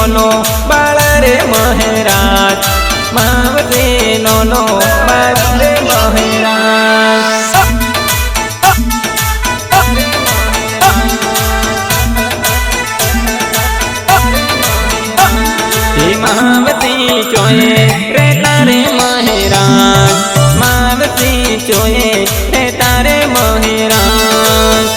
नोनो बाळ रे महाराज, मावती नोनो बाळ रे महाराज। मावती चोए रे तारे महाराज, मावती चोए रे तारे महाराज।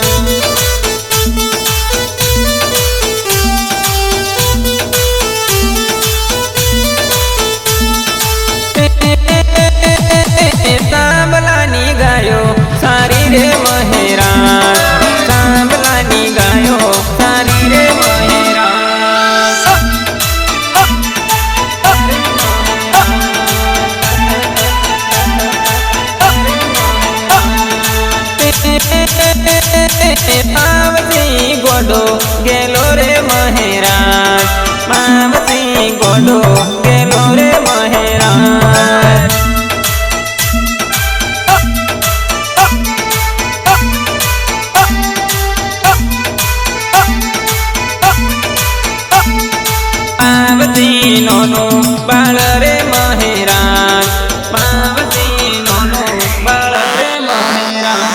सांभलानी गायो सारी रे महाराज, सांभलानी गायो सारी रे महाराज। मावती गोडो गेलो रे महाराज, मावती गोडो गेलो रे महाराज। मावती नोनो बाळ रे महाराज, मावती नोनो बाळ रे महाराज।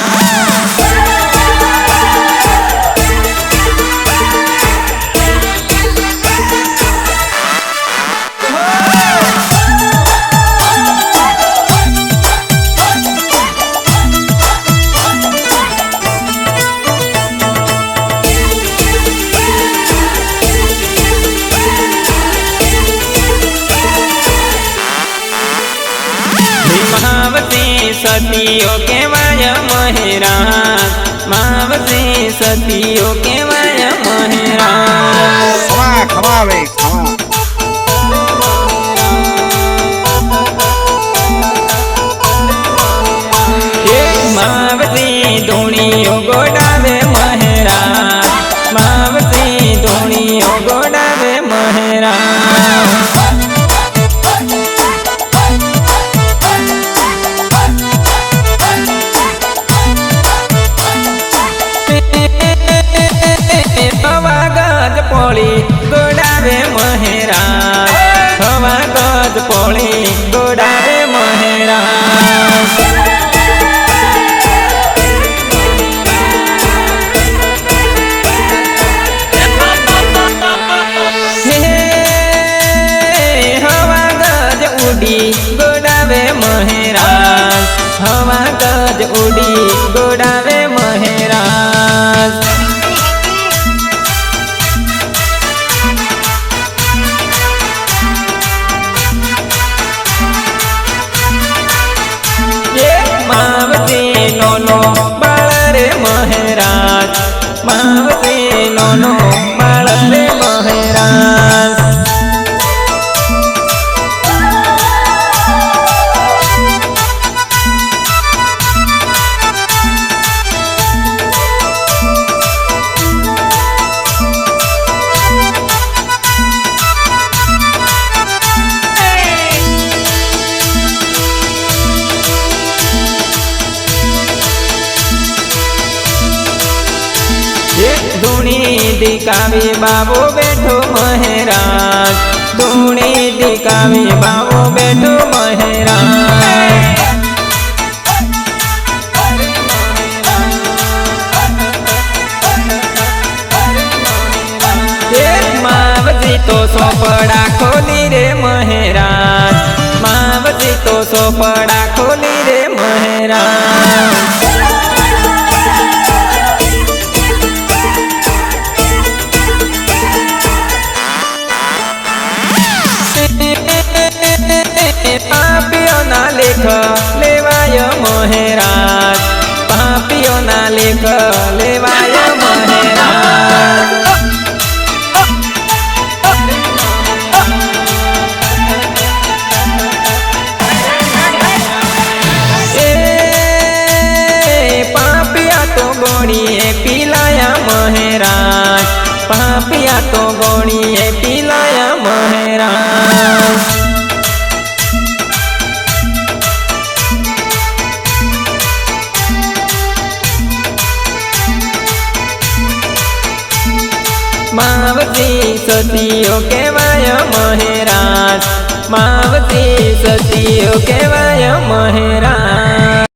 मावती सतियो केवाय महाराज, मावती सतियो केवाय महाराज। खमा खमा वे खमा। मावती धोणियो गोडावे महाराज, मावती धोणियो गोडावे महाराज। हवा गज पोळी गोडावे महाराज, हवा गज पोळी गोडावे महाराज। हवा गज उडी गोडावे महाराज, हवा गज उडी गोडावे महाराज। मावती नोनो बाळ रे महाराज, मावती नोनो बाळ रे महाराज। धूणी दिकावी बाबू बैठो महाराज, धूणी दिकावी बाबू बैठो महाराज। मावती तो सोपड़ा खोली रे महाराज, मावती तो सोपड़ा खोली रे महाराज। पापियों ना लेख लेवाय महाराज, पापियों ना लेख लेवाय महाराज। पापिया तो गोणीए पिलाया महाराज, पापिया तो गोणीए पिलाया महाराज। मावती मावती सतियो केवाय महाराज, मावती सतियो केवाय महाराज।